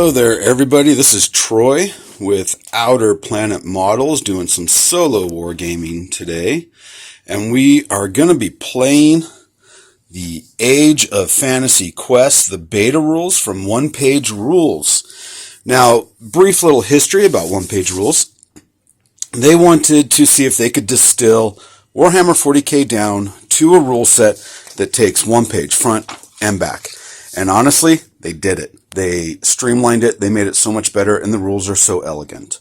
Hello there, everybody. This is Troy with Outer Planet Models doing some solo wargaming today. And we are going to be playing the Age of Fantasy Quest, the beta rules from One Page Rules. Now, brief little history about One Page Rules. They wanted to see if they could distill Warhammer 40k down to a rule set that takes one page, front and back. And honestly, they did it. They streamlined it. They made it so much better, and the rules are so elegant.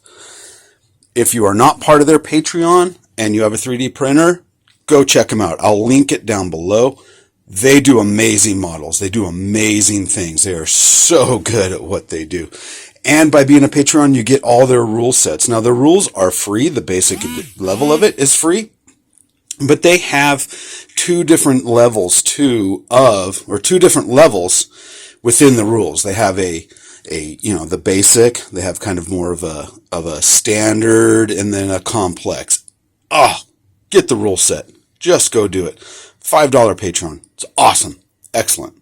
If you are not part of their Patreon and you have a 3D printer, go check them out. I'll link it down below. They do amazing models. They do amazing things. They are so good at what they do. And by being a Patreon, you get all their rule sets. Now, the rules are free. The basic level of it is free. But they have two different levels two different levels within the rules. They have the basic, they have kind of more of a standard, and then a complex. Get the rule set. Just go do it. $5 Patreon. It's awesome. Excellent.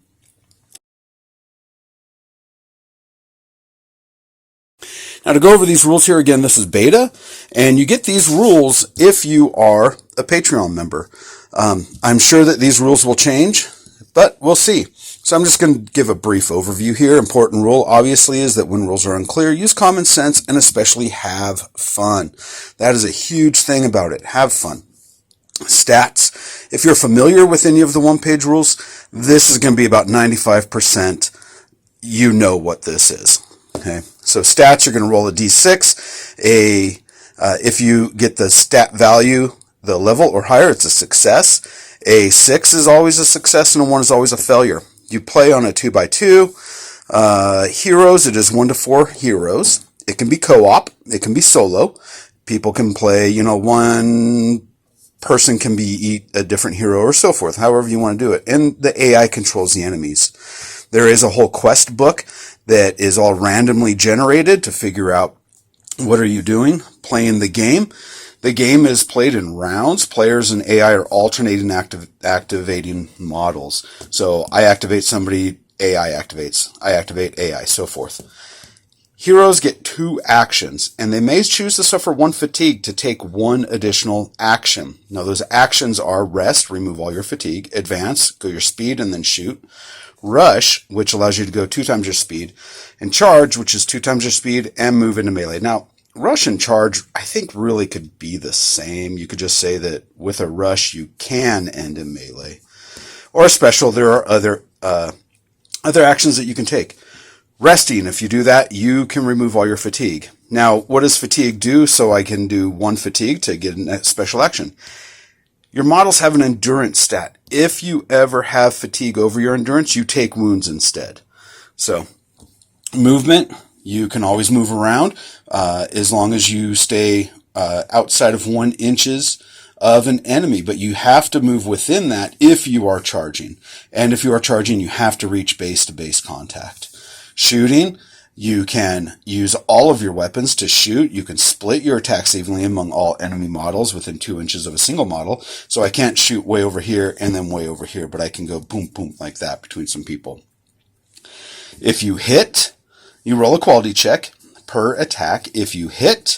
Now, to go over these rules here again, this is beta, and you get these rules if you are a Patreon member. I'm sure that these rules will change, but we'll see. So I'm just going to give a brief overview here. Important rule, obviously, is that when rules are unclear, use common sense and especially have fun. That is a huge thing about it. Have fun. Stats. If you're familiar with any of the one-page rules, this is going to be about 95%. You know what this is. Okay. So stats, you're going to roll a d6. If you get the stat value, the level or higher, it's a success. A 6 is always a success, and a 1 is always a failure. You play on a 2x2. Heroes, it is 1 to 4 heroes. It can be co-op. It can be solo. People can play, one person can be a different hero or so forth, however you want to do it. And the AI controls the enemies. There is a whole quest book that is all randomly generated to figure out what are you doing playing the game. The game is played in rounds. Players and AI are alternating activating models. So I activate somebody, AI activates. I activate AI, so forth. Heroes get 2 actions, and they may choose to suffer 1 fatigue to take 1 additional action. Now, those actions are rest, remove all your fatigue, advance, go your speed, and then shoot. Rush, which allows you to go 2 times your speed, and charge, which is 2 times your speed, and move into melee. Now, rush and charge, I think, really could be the same. You could just say that with a rush, you can end in melee. Or a special, there are other actions that you can take. Resting, if you do that, you can remove all your fatigue. Now, what does fatigue do? So I can do 1 fatigue to get a special action. Your models have an endurance stat. If you ever have fatigue over your endurance, you take wounds instead. So, movement, you can always move around as long as you stay outside of 1 inches of an enemy. But you have to move within that if you are charging. And if you are charging, you have to reach base-to-base contact. Shooting, you can use all of your weapons to shoot. You can split your attacks evenly among all enemy models within 2 inches of a single model. So I can't shoot way over here and then way over here, but I can go boom, boom like that between some people. If you hit, you roll a quality check per attack. If you hit,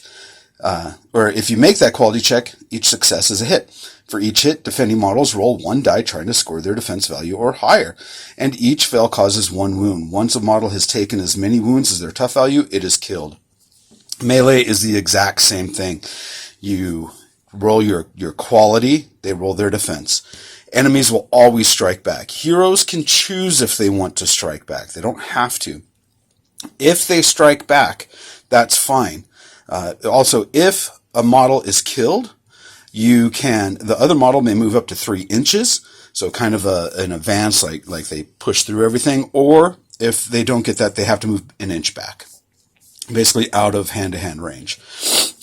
or if you make that quality check, each success is a hit. For each hit, defending models roll 1 die trying to score their defense value or higher, and each fail causes 1 wound. Once a model has taken as many wounds as their tough value, it is killed. Melee is the exact same thing. You roll your quality, they roll their defense. Enemies will always strike back. Heroes can choose if they want to strike back. They don't have to. If they strike back, that's fine. Also, if a model is killed, the other model may move up to 3 inches, so kind of an advance, like they push through everything, or if they don't get that, they have to move 1 inch back, basically out of hand-to-hand range.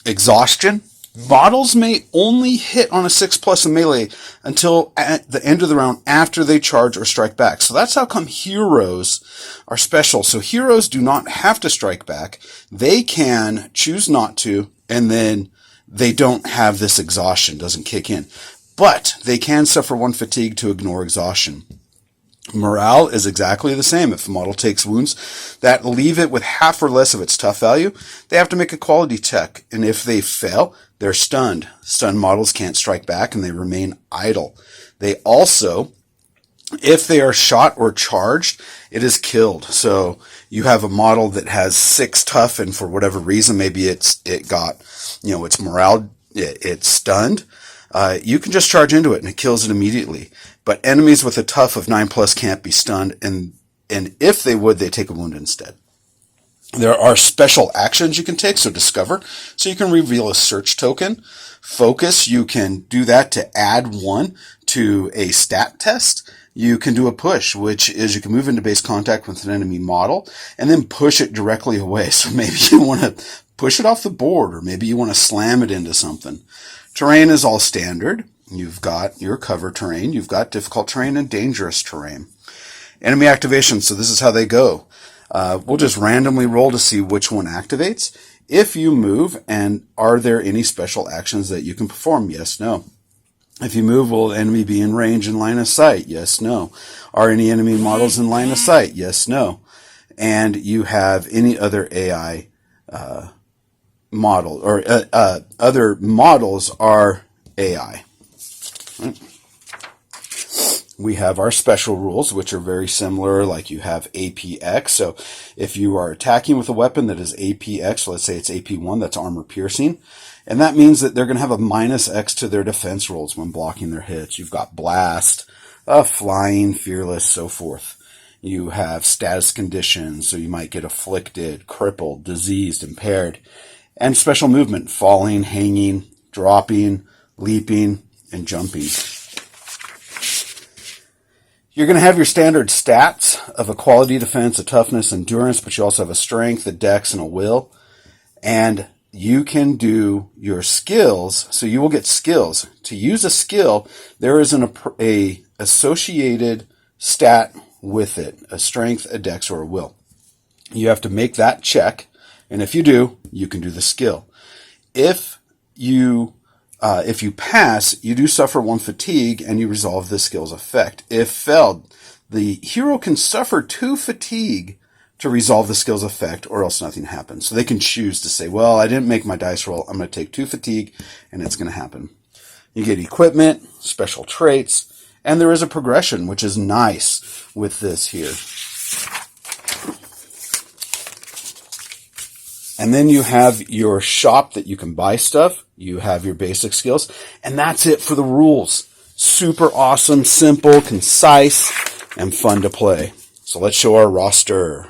Exhaustion. Models may only hit on a 6+ in melee until at the end of the round after they charge or strike back. So that's how come heroes are special. So heroes do not have to strike back. They can choose not to, and then they don't have this exhaustion, doesn't kick in. But they can suffer 1 fatigue to ignore exhaustion. Morale is exactly the same. If a model takes wounds that leave it with half or less of its tough value, they have to make a quality check. And if they fail, they're stunned. Stunned models can't strike back and they remain idle. They also, if they are shot or charged, it is killed. So you have a model that has 6 tough and for whatever reason, maybe it got, its morale, it's stunned. You can just charge into it and it kills it immediately. But enemies with a tough of 9+ can't be stunned, and if they would, they take a wound instead. There are special actions you can take, so discover. So you can reveal a search token. Focus, you can do that to add 1 to a stat test. You can do a push, which is you can move into base contact with an enemy model and then push it directly away. So maybe you want to push it off the board, or maybe you want to slam it into something. Terrain is all standard. You've got your cover terrain, you've got difficult terrain and dangerous terrain. Enemy activation, so this is how they go. We'll just randomly roll to see which one activates. If you move, and are there any special actions that you can perform? Yes, no. If you move, will the enemy be in range and line of sight? Yes, no. Are any enemy models in line of sight? Yes, no. And you have any other AI model, or other models are AI. We have our special rules, which are very similar, like you have APX. So if you are attacking with a weapon that is APX, let's say it's AP1, that's armor piercing. And that means that they're going to have a -X to their defense rolls when blocking their hits. You've got blast, flying, fearless, so forth. You have status conditions, so you might get afflicted, crippled, diseased, impaired. And special movement, falling, hanging, dropping, leaping, and jumping. You're going to have your standard stats of a quality, defense, a toughness, endurance, but you also have a strength, a dex, and a will. And you can do your skills, so you will get skills. To use a skill, there is an associated stat with it, a strength, a dex, or a will. You have to make that check, and if you do, you can do the skill. If you pass, you do suffer 1 fatigue and you resolve the skill's effect. If failed, the hero can suffer 2 fatigue to resolve the skill's effect, or else nothing happens. So they can choose to say, well, I didn't make my dice roll. I'm going to take 2 fatigue and it's going to happen. You get equipment, special traits, and there is a progression, which is nice with this here. And then you have your shop that you can buy stuff. You have your basic skills. And that's it for the rules. Super awesome, simple, concise, and fun to play. So let's show our roster.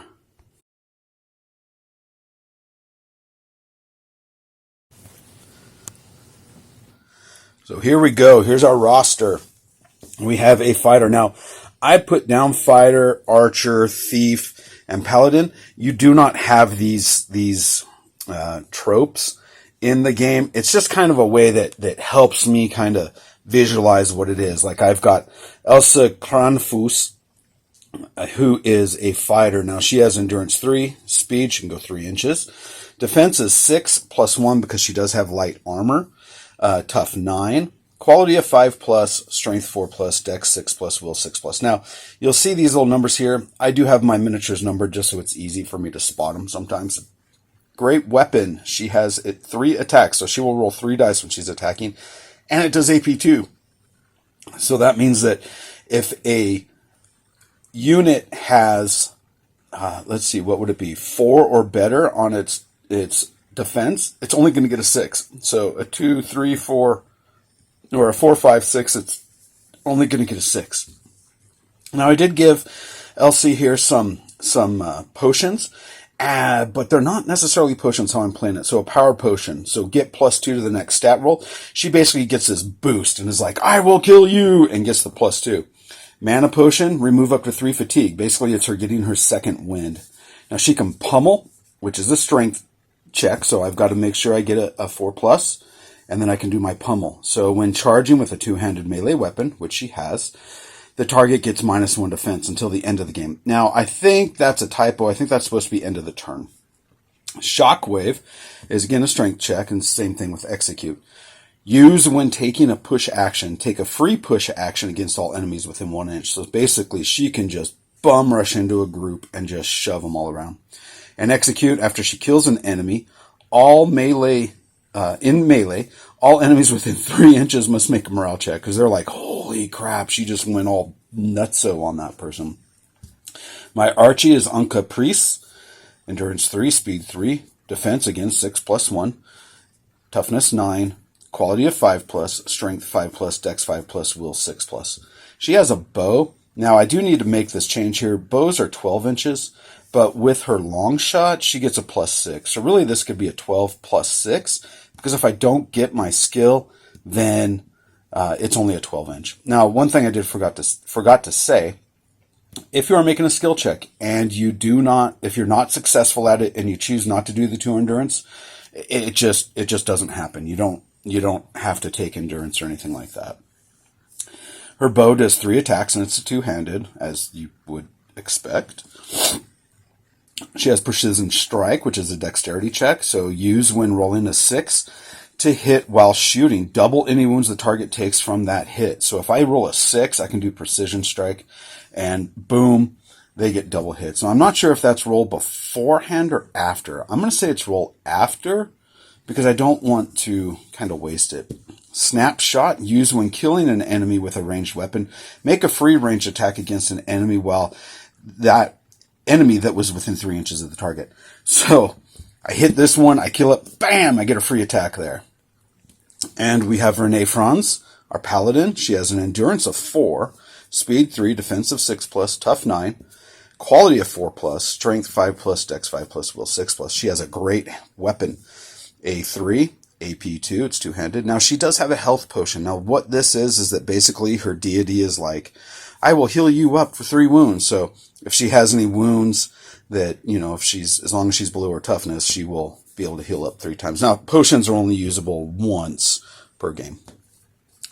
So here we go. Here's our roster. We have a fighter. Now, I put down fighter, archer, thief, and paladin. You do not have these tropes in the game. It's just kind of a way that helps me kind of visualize what it is. Like I've got Elsa Kranfus, who is a fighter. Now she has endurance 3, speed, she can go 3 inches. Defense is 6 + 1 because she does have light armor. Tough 9. Quality of 5+, strength 4+, dex 6+, will 6+. Now, you'll see these little numbers here. I do have my miniatures numbered just so it's easy for me to spot them sometimes. Great weapon. She has 3 attacks, so she will roll 3 dice when she's attacking, and it does AP2. So that means that if a unit has, let's see, what would it be, 4 or better on its defense, it's only going to get a 6. So a 2, 3, 4, or a 4, 5, 6, it's only going to get a 6. Now I did give Elsie here some potions, but they're not necessarily potions how I'm playing it. So a power potion, so get +2 to the next stat roll. She basically gets this boost and is like, I will kill you, and gets the +2. Mana potion, remove up to 3 fatigue. Basically it's her getting her second wind. Now she can pummel, which is a strength check, so I've got to make sure I get a 4+, and then I can do my pummel. So when charging with a 2-handed melee weapon, which she has, the target gets -1 defense until the end of the game. Now, I think that's a typo. I think that's supposed to be end of the turn. Shockwave is again a strength check, and same thing with execute. Use when taking a push action. Take a free push action against all enemies within 1 inch. So basically, she can just bum rush into a group and just shove them all around. And execute after she kills an enemy. All melee, in melee, all enemies within 3 inches must make a morale check, because they're like, holy crap, she just went all nutso on that person. My Archie is Anka Priest. Endurance 3, Speed 3, Defense again 6+1, Toughness 9, Quality of 5+, Strength 5+, Dex 5+, Will 6+. She has a bow. Now, I do need to make this change here. Bows are 12 inches, but with her long shot, she gets a +6. So really, this could be a 12 +6, because if I don't get my skill, then it's only a 12 inch. Now, one thing I forgot to say, if you are making a skill check and if you're not successful at it and you choose not to do the 2 endurance, it just doesn't happen. You don't have to take endurance or anything like that. Her bow does 3 attacks, and it's a 2-handed, as you would expect. She has Precision Strike, which is a dexterity check, so use when rolling a 6 to hit while shooting. Double any wounds the target takes from that hit. So if I roll a 6, I can do Precision Strike, and boom, they get double hits. Now, I'm not sure if that's roll beforehand or after. I'm going to say it's roll after, because I don't want to kind of waste it. Snapshot, used when killing an enemy with a ranged weapon. Make a free ranged attack against an enemy while that enemy that was within 3 inches of the target. So I hit this one, I kill it, bam, I get a free attack there. And we have Renee Franz, our paladin. She has an endurance of 4, speed 3, defensive 6+, tough 9, quality of 4+, strength 5+, dex 5+, will 6+. She has a great weapon, A3, AP2, it's 2-handed. Now, she does have a health potion. Now, what this is that basically her deity is like, I will heal you up for 3 wounds. So if she has any wounds that, as long as she's below her toughness, she will be able to heal up 3 times. Now, potions are only usable once per game.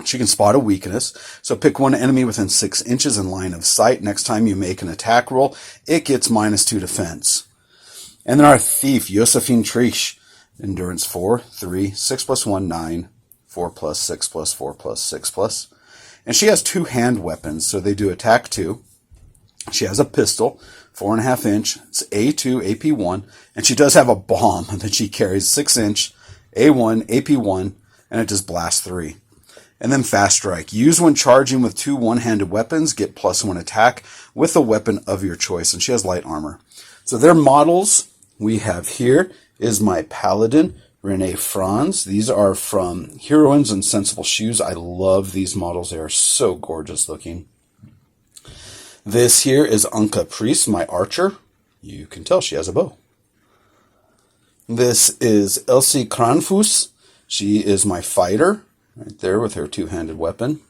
She can spot a weakness. So pick one enemy within 6 inches in line of sight. Next time you make an attack roll, it gets -2 defense. And then our thief, Josephine Trish. Endurance 4, 3, 6+1, 9, 4+, 6+, 4+, 6+. And she has 2 hand weapons, so they do attack 2. She has a pistol, 4.5 inch. It's A2, AP1. And she does have a bomb that she carries, 6 inch, A1, AP1, and it does blast 3. And then Fast Strike. Use when charging with 2 one-handed weapons. Get +1 attack with a weapon of your choice. And she has light armor. So their models we have here is my paladin, Renee Franz. These are from Heroines and Sensible Shoes. I love these models. They are so gorgeous looking. This here is Anka Priest, my archer. You can tell she has a bow. This is Elsie Kranfuss. She is my fighter, right there with her 2-handed weapon.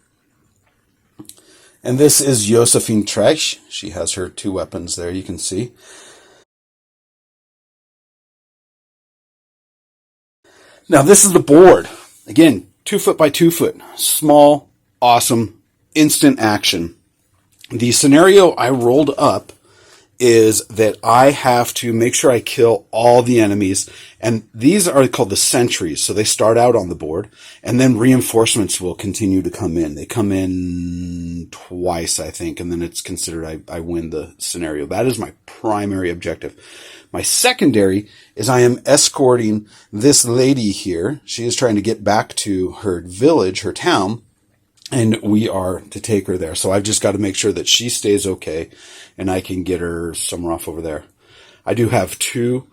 And this is Josephine Tresch. She has her 2 weapons there, you can see. Now, this is the board. Again, 2 foot by 2 foot. Small, awesome, instant action. The scenario I rolled up is that I have to make sure I kill all the enemies. And these are called the sentries. So they start out on the board, and then reinforcements will continue to come in. They come in twice, I think, and then it's considered I win the scenario. That is my primary objective. My secondary is I am escorting this lady here. She is trying to get back to her village, her town, and we are to take her there. So I've just got to make sure that she stays okay, and I can get her somewhere off over there. I do have 2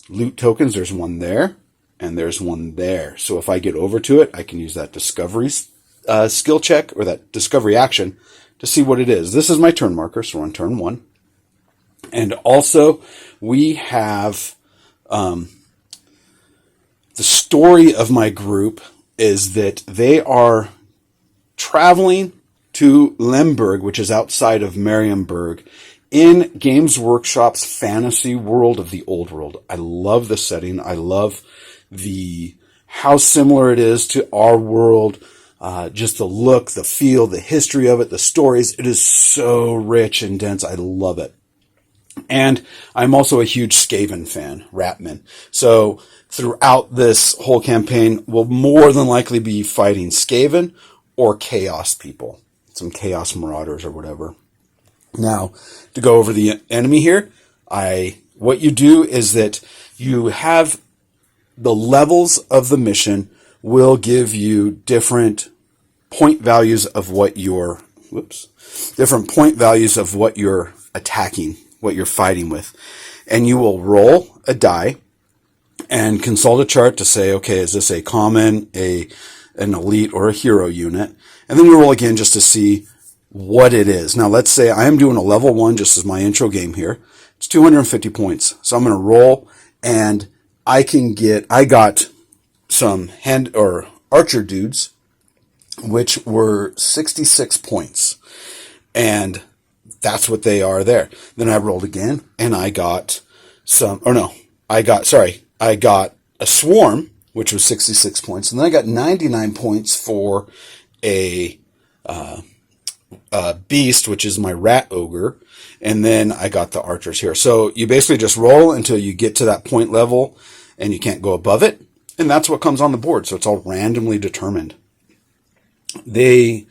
loot tokens. There's one there, and there's one there. So if I get over to it, I can use that discovery skill check, or that discovery action, to see what it is. This is my turn marker, so we're on turn 1. And also, we have the story of my group is that they are traveling to Lemberg, which is outside of Marienburg, in Games Workshop's fantasy world of the old world. I love the setting. I love how similar it is to our world. Just the look, the feel, the history of it, the stories. It is so rich and dense. I love it. And I'm also a huge Skaven fan, Ratmen. So throughout this whole campaign, we'll more than likely be fighting Skaven or Chaos people, some Chaos Marauders or whatever. Now, to go over the enemy here, what you do is that you have the levels of the mission will give you different point values of what you're, different point values of what you're attacking, what you're fighting with. And you will roll a die and consult a chart to say, okay, is this a common, an elite, or a hero unit? And then you roll again just to see what it is. Now, let's say I am doing a level 1 just as my intro game here. It's 250 points. So I'm going to roll, and I got some hand or archer dudes, which were 66 points. And that's what they are there. Then I rolled again, and I got I got a swarm, which was 66 points. And then I got 99 points for a beast, which is my rat ogre. And then I got the archers here. So you basically just roll until you get to that point level and you can't go above it. And that's what comes on the board. So it's all randomly determined. The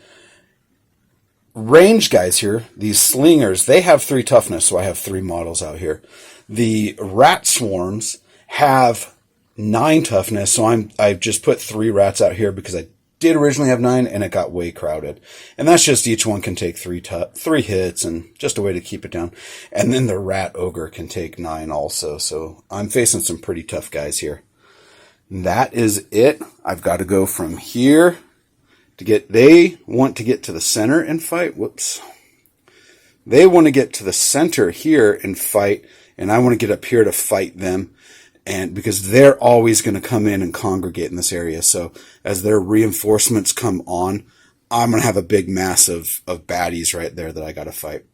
range guys here, these slingers, they have 3 toughness. So I have 3 models out here. The rat swarms have 9 toughness. So I've just put 3 rats out here because I did originally have 9 and it got way crowded. And that's just each one can take 3 hits and just a way to keep it down. And then the rat ogre can take 9 also. So I'm facing some pretty tough guys here. And that is it. I've got to go from here they want to get to the center and fight. They want to get to the center here and fight. And I want to get up here to fight them. And because they're always going to come in and congregate in this area. So as their reinforcements come on, I'm going to have a big mass of baddies right there that I got to fight.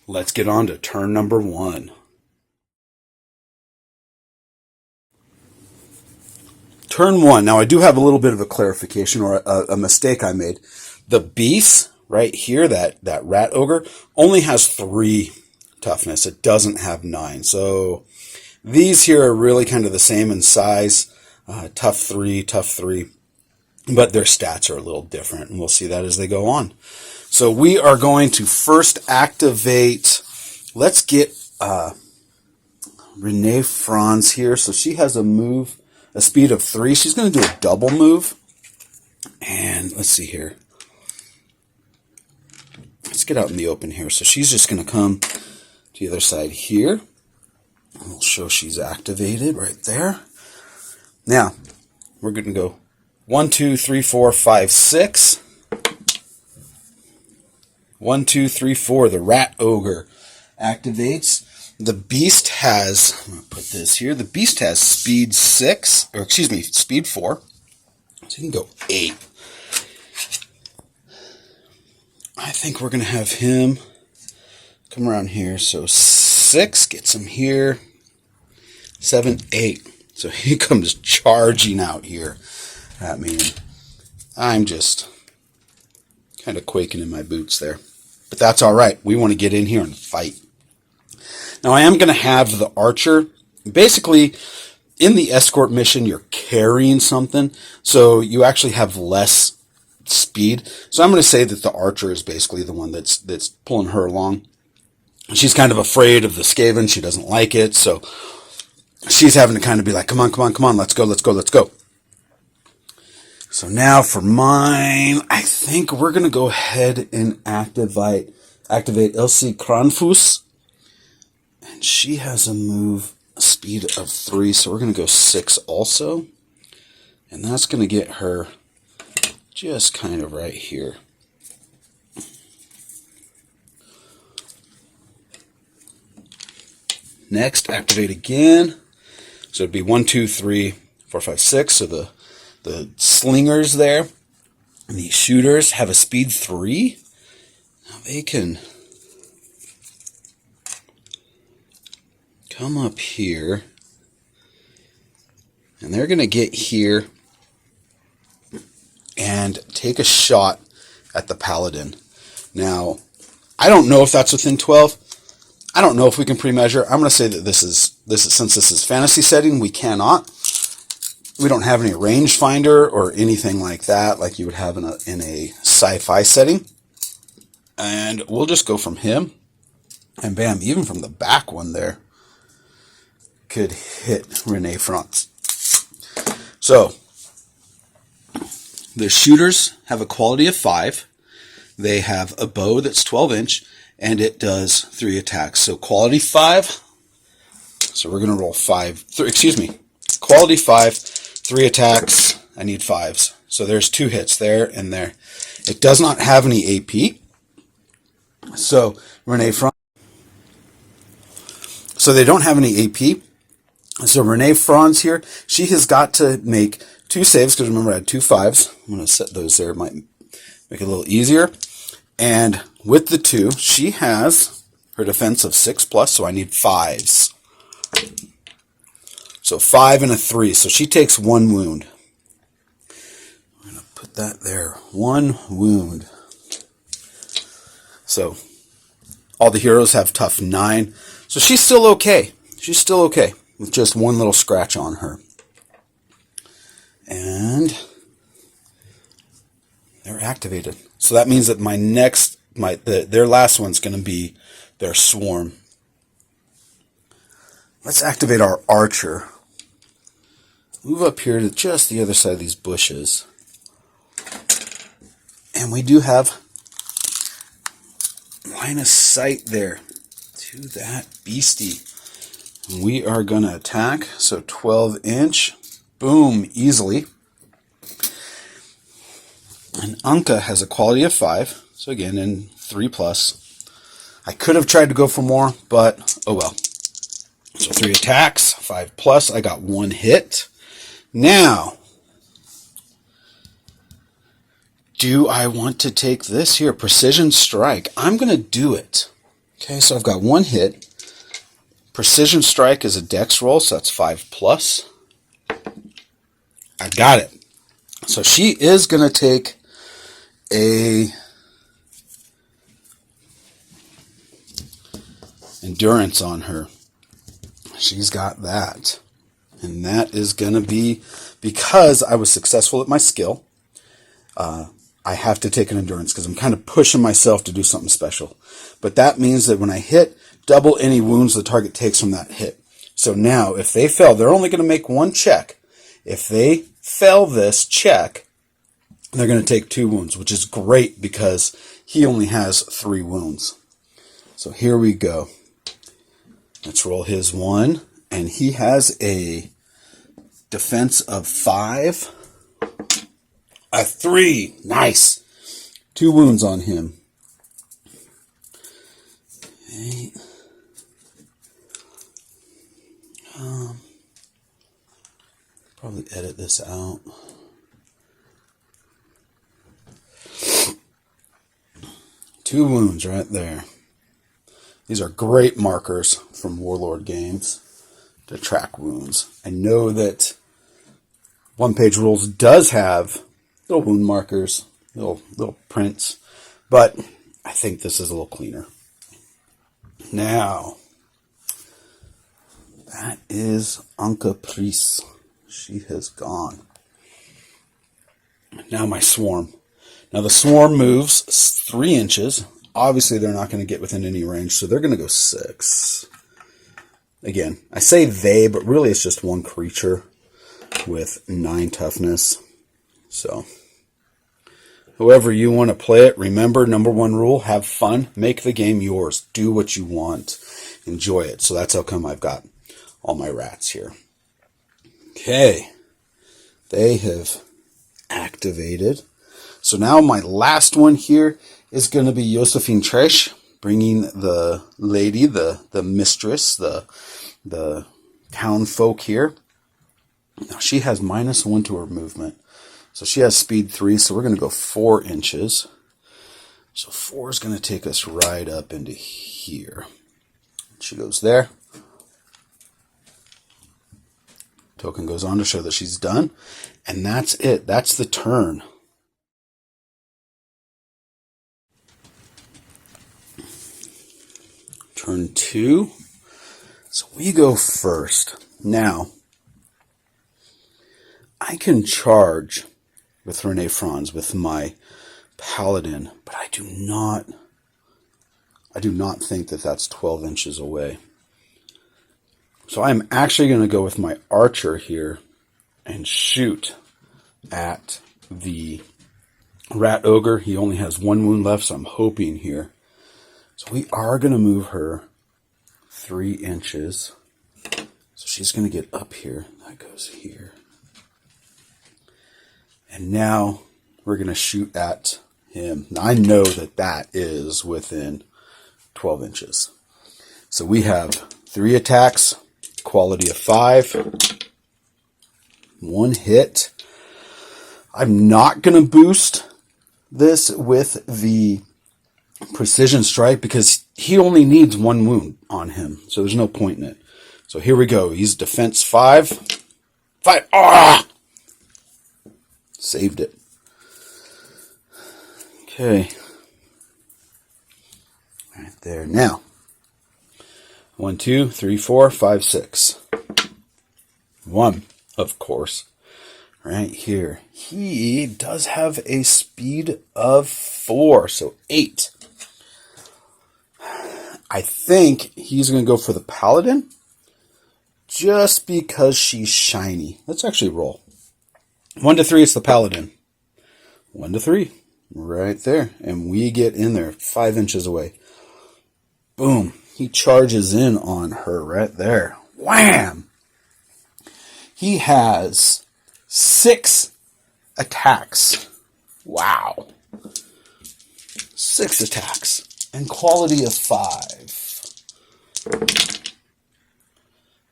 Let's get on to turn number 1. Turn 1. Now I do have a little bit of a clarification or a mistake I made. The beast right here, that rat ogre, only has 3 toughness. It doesn't have 9. So these here are really kind of the same in size, tough 3, but their stats are a little different, and we'll see that as they go on. So we are going to first activate, let's get Renee Franz here. So she has a speed of 3. She's going to do a double move, and let's see here. Let's get out in the open here. So she's just going to come to the other side here. We'll show she's activated right there. Now, we're going to go 1, 2, 3, 4, 5, 6. 1, 2, 3, 4. The rat ogre activates. The beast has, I'm going to put this here. The beast has speed 4. So you can go 8. I think we're going to have him come around here. So 6 gets him here. 7, 8. So he comes charging out here at me. I'm just kind of quaking in my boots there. But that's all right. We want to get in here and fight. Now I am going to have the archer. Basically, in the escort mission, you're carrying something. So you actually have less speed. So I'm going to say that the archer is basically the one that's pulling her along. She's kind of afraid of the Skaven. She doesn't like it. So she's having to kind of be like, come on, let's go. So now for mine, I think we're going to go ahead and activate Elsie Kranfus. And she has a speed of 3. So we're going to go 6 also. And that's going to get her just kind of right here. Next, activate again. So it'd be 1, 2, 3, 4, 5, 6. So the slingers there and the shooters have a speed 3. Now they can come up here, and they're going to get here and take a shot at the paladin. Now, I don't know if that's within 12. I don't know if we can pre-measure. I'm going to say that this is since this is fantasy setting, we cannot. We don't have any rangefinder or anything like that, like you would have in a sci-fi setting. And we'll just go from him, and bam, even from the back one there, could hit Rene France. So the shooters have a quality of 5. They have a bow that's 12 inch, and it does 3 attacks. So quality 5. So we're going to roll 5. Quality 5, 3 attacks. I need 5s. So there's 2 hits there and there. It does not have any AP. So Rene France. So they don't have any AP. So Rene Franz here, she has got to make 2 saves, because remember I had 2 5s. I'm going to set those there. It might make it a little easier. And with the 2, she has her defense of 6+, so I need 5s. So 5 and a 3. So she takes 1 wound. I'm going to put that there. 1 wound. So all the heroes have tough 9. So she's still okay. She's still okay with just 1 little scratch on her. And they're activated. So that means that their last one's going to be their swarm. Let's activate our archer. Move up here to just the other side of these bushes. And we do have line of sight there to that beastie. We are going to attack. So 12 inch. Boom. Easily. And Anka has a quality of 5. So again, in 3+. I could have tried to go for more, but oh well. So 3 attacks, 5+. I got 1 hit. Now, do I want to take this here? Precision strike. I'm going to do it. Okay, so I've got 1 hit. Precision strike is a dex roll, so that's 5+. I got it. So she is going to take a endurance on her. She's got that. And that is going to be, because I was successful at my skill, I have to take an endurance because I'm kind of pushing myself to do something special. But that means that when I hit, double any wounds the target takes from that hit. So now, if they fail, they're only going to make 1 check. If they fail this check, they're going to take 2 wounds, which is great because he only has 3 wounds. So here we go. Let's roll his 1. And he has a defense of 5. A 3. Nice. 2 wounds on him. Okay. Probably edit this out. Two wounds right there. These are great markers from Warlord games to track wounds. I know that One Page Rules does have little wound markers, little prints, but I think this is a little cleaner. Now, that is Anka Pris. She has gone. Now my swarm. Now the swarm moves 3 inches. Obviously they're not going to get within any range, so they're going to go 6. Again, I say they, but really it's just one creature with 9 toughness. So, however you want to play it, remember, number 1 rule, have fun. Make the game yours. Do what you want. Enjoy it. So that's how come I've got all my rats here. Okay. They have activated. So now my last one here is going to be Josephine Tresch, bringing the lady, the mistress, the town folk here. Now she has -1 to her movement. So she has speed 3, so we're going to go 4 inches. So 4 is going to take us right up into here. She goes there. Token goes on to show that she's done. And that's it. That's the turn. Turn 2. So we go first. Now, I can charge with Renee Franz with my Paladin, but I do not think that that's 12 inches away. So I'm actually going to go with my Archer here and shoot at the Rat Ogre. He only has 1 wound left, so I'm hoping here. So we are going to move her 3 inches. So she's going to get up here. That goes here. And now we're going to shoot at him. Now I know that that is within 12 inches. So we have 3 attacks, quality of 5, 1 hit. I'm not going to boost this with the precision strike because he only needs 1 wound on him. So there's no point in it. So here we go. He's defense 5. 5. Ah! Saved it. Okay. Right there. Now. 1, 2, 3, 4, 5, 6. 1, of course. Right here. He does have a speed of 4, so 8. I think he's going to go for the Paladin just because she's shiny. Let's actually roll. 1 to 3, it's the Paladin. 1 to 3, right there. And we get in there, 5 inches away. Boom. He charges in on her right there. Wham! He has 6 attacks. Wow. 6 attacks. And quality of 5.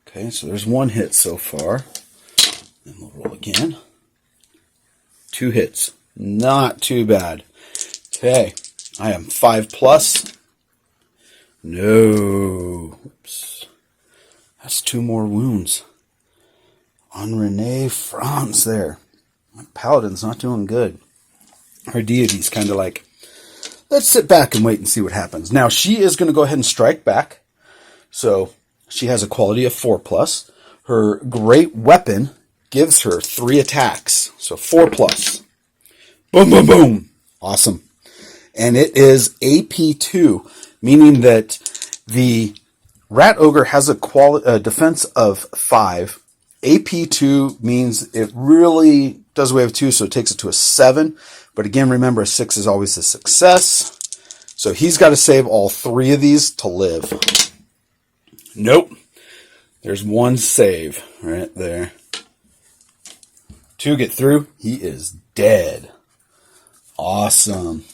Okay, so there's 1 hit so far. Then we'll roll again. 2 hits. Not too bad. Okay, I am 5 plus. No. Oops. That's 2 more wounds. On Renee Franz there. My Paladin's not doing good. Her deity's kind of like, let's sit back and wait and see what happens. Now, she is going to go ahead and strike back. So, she has a quality of 4 plus. Her great weapon gives her 3 attacks. So, 4 plus. Boom, boom, boom. Awesome. And it is AP2, meaning that the Rat Ogre has a defense of 5. AP2 means it really does away with 2, so it takes it to a 7. But again, remember, a 6 is always a success. So he's got to save all 3 of these to live. Nope. There's 1 save right there. 2 get through. He is dead. Awesome.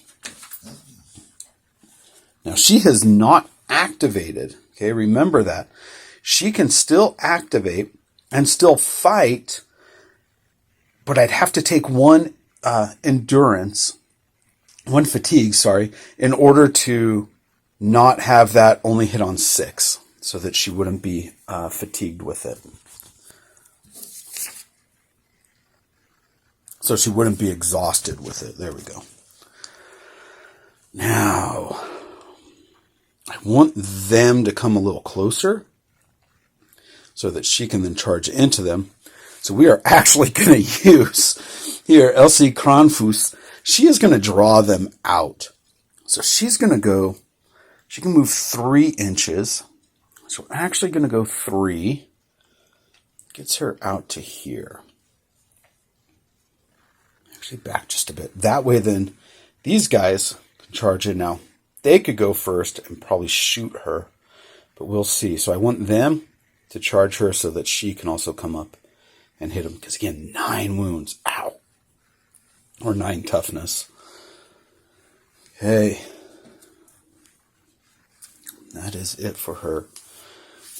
Now, she has not activated. Okay, remember that. She can still activate and still fight, but I'd have to take 1 endurance, 1 fatigue, in order to not have that only hit on 6, so that she wouldn't be fatigued with it. So she wouldn't be exhausted with it. There we go. Now, I want them to come a little closer so that she can then charge into them. So we are actually going to use here Elsie Kronfuss. She is going to draw them out. So she's going to go, she can move 3 inches. So we're actually going to go 3. Gets her out to here. Actually back just a bit. That way then these guys can charge in now. They could go first and probably shoot her, but we'll see. So I want them to charge her so that she can also come up and hit him. Because again, 9 wounds. Ow. Or 9 toughness. Okay. That is it for her.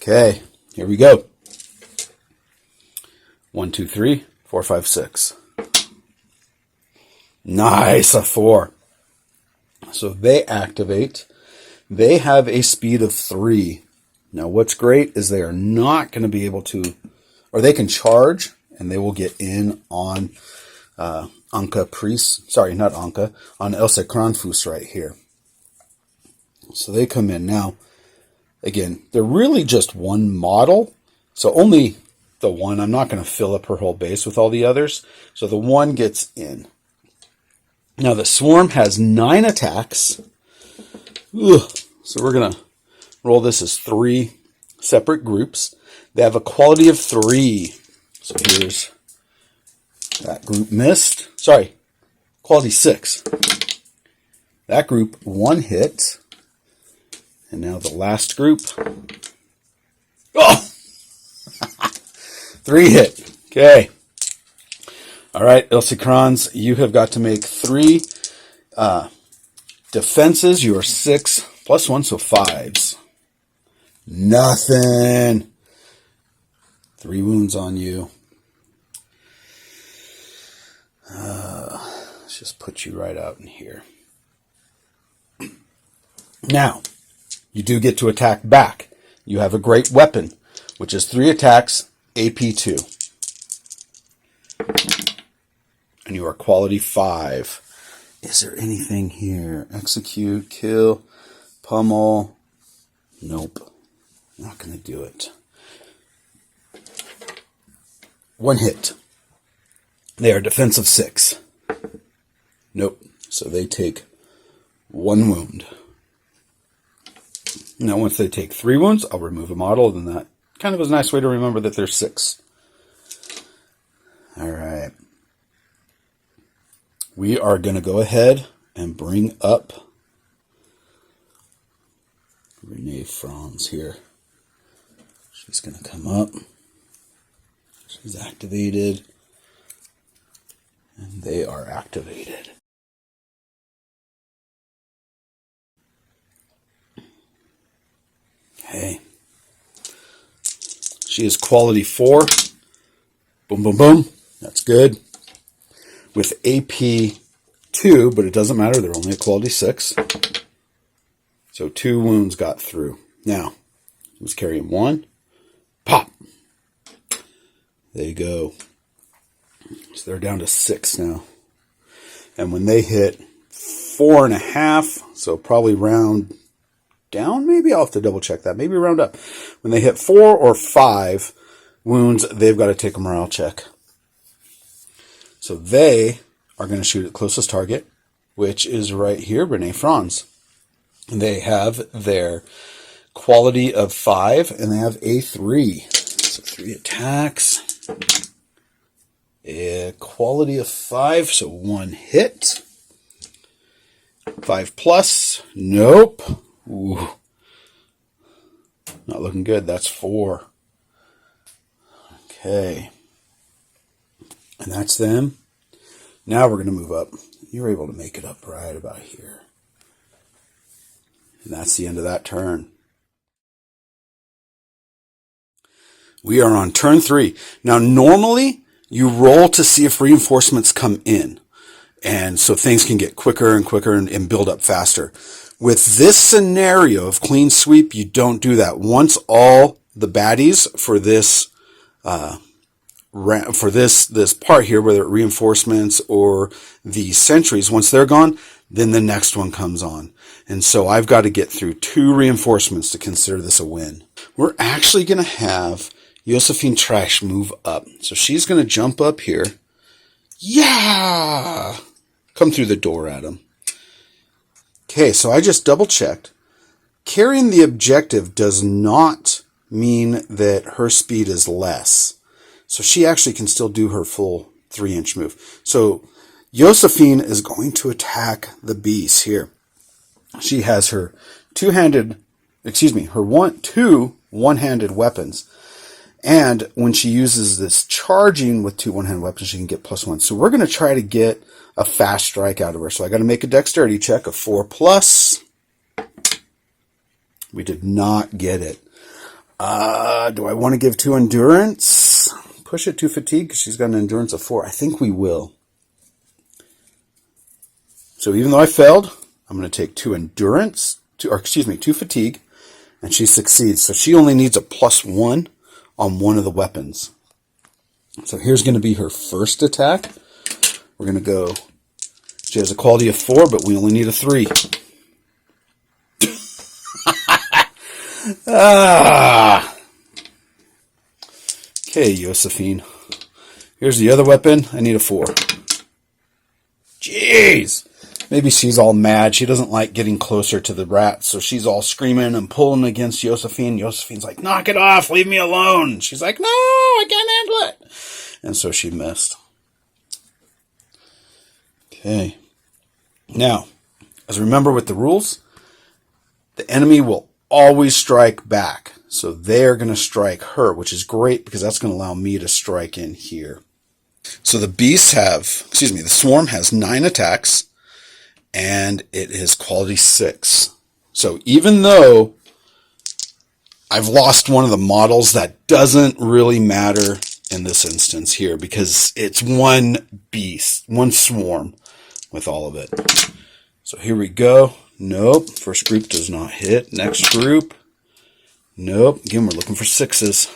Okay. Here we go. 1, 2, 3, 4, 5, 6. Nice. A 4. So they activate. They have a speed of 3. Now what's great is they are not going to be able to, or they can charge and they will get in on Anka Priest. Sorry, not Anka. On Elsa Kronfuss right here. So they come in. Now, Again, they're really just one model, so only the one. I'm not going to fill up her whole base with all the others, so the one gets in. Now the swarm has 9 attacks. Ugh. So we're going to roll this as 3 separate groups. They have a quality of 3. So here's that group missed. Sorry, quality 6. That group 1 hit. And now the last group. Oh! 3 hit. Okay. All right, Ilsicrons, you have got to make 3 defenses. You are 6 plus 1, so 5s. Nothing. 3 wounds on you. Let's just put you right out in here. Now, you do get to attack back. You have a great weapon, which is 3 attacks, AP 2. And you are quality 5. Is there anything here? Execute, kill, pummel. Nope. Not going to do it. 1 hit. They are defensive 6. Nope. So they take 1 wound. Now once they take 3 wounds, I'll remove a model, and that kind of is a nice way to remember that there's 6. All right. We are going to go ahead and bring up Renee Franz here. She's going to come up. She's activated. And they are activated. Okay. She is quality 4. Boom, boom, boom. That's good. With AP 2, but it doesn't matter. They're only a quality 6. So 2 wounds got through. Now, who's carrying 1? Pop. There you go. So they're down to 6 now. And when they hit 4.5, so probably round down, maybe I'll have to double check that. Maybe round up. When they hit 4 or 5 wounds, they've got to take a morale check. So they are going to shoot at closest target, which is right here, Renee Franz. And they have their quality of 5, and they have a 3. So 3 attacks. A quality of 5, so 1 hit. 5 plus. Nope. Ooh. Not looking good. That's 4. Okay. And that's them. Now we're going to move up. You're able to make it up right about here. And that's the end of that turn. We are on turn 3. Now, normally, you roll to see if reinforcements come in. And so things can get quicker and quicker and build up faster. With this scenario of clean sweep, you don't do that. Once all the baddies for this this part here, whether it reinforcements or the sentries, once they're gone, then the next one comes on. And so I've got to get through 2 reinforcements to consider this a win. We're actually going to have Josephine Trash move up. So she's going to jump up here. Yeah! Come through the door at him. Okay, so I just double checked. Carrying the objective does not mean that her speed is less. So she actually can still do her full 3-inch move. So Josephine is going to attack the beast here. She has her two one-handed weapons. And when she uses this charging with 2 one-handed weapons, she can get +1. So we're going to try to get a fast strike out of her. So I got to make a dexterity check of 4+. We did not get it. Do I want to give 2 endurance? Push it to fatigue because she's got an endurance of 4. I think we will. So even though I failed, I'm going to take 2 endurance, 2 fatigue, and she succeeds. So she only needs a +1 on one of the weapons. So here's going to be her first attack. We're going to go, she has a quality of 4, but we only need a 3. Ah! Okay, Josephine. Here's the other weapon. I need a 4. Jeez! Maybe she's all mad. She doesn't like getting closer to the rats, so she's all screaming and pulling against Josephine. Josephine's like, knock it off, leave me alone. She's like, no, I can't handle it. And so she missed. Okay. Now, as remember with the rules, the enemy will always strike back. So they're going to strike her, which is great because that's going to allow me to strike in here. So the swarm has 9 attacks. And it is quality 6. So even though I've lost one of the models, that doesn't really matter in this instance here because it's one beast, one swarm with all of it. So here we go. Nope. First group does not hit. Next group. Nope. Again, we're looking for 6s.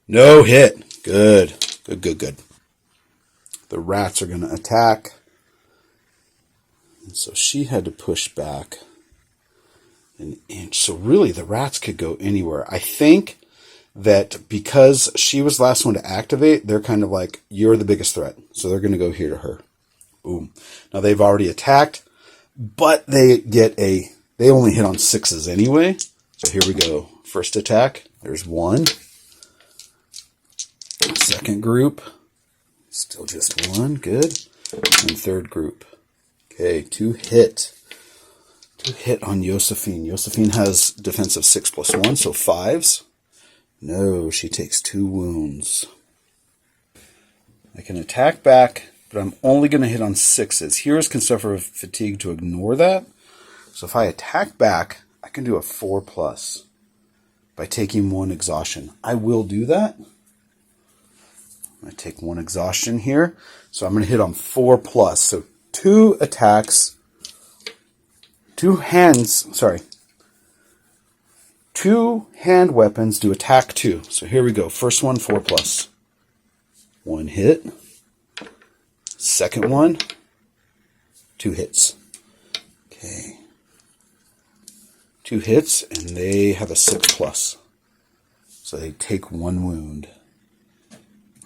No hit. Good. Good. The rats are going to attack. And so she had to push back an inch. So really, the rats could go anywhere. I think that because she was the last one to activate, they're kind of like, you're the biggest threat. So they're going to go here to her. Boom. Now they've already attacked, but they only hit on 6s anyway. So here we go. First attack. There's 1. Second group. Still just 1. Good. And third group. Okay, 2 hit. 2 hit on Josephine. Josephine has defense of 6 plus 1, so 5s. No, she takes 2 wounds. I can attack back, but I'm only going to hit on 6s. Heroes can suffer fatigue to ignore that. So if I attack back, I can do a 4 plus by taking 1 exhaustion. I will do that. I'm going to take 1 exhaustion here. So I'm going to hit on 4 plus. So 2 attacks, 2 hand weapons do attack 2. So here we go. First one, 4 plus. 1 hit. Second one, 2 hits. Okay. 2 hits, and they have a 6 plus. So they take 1 wound.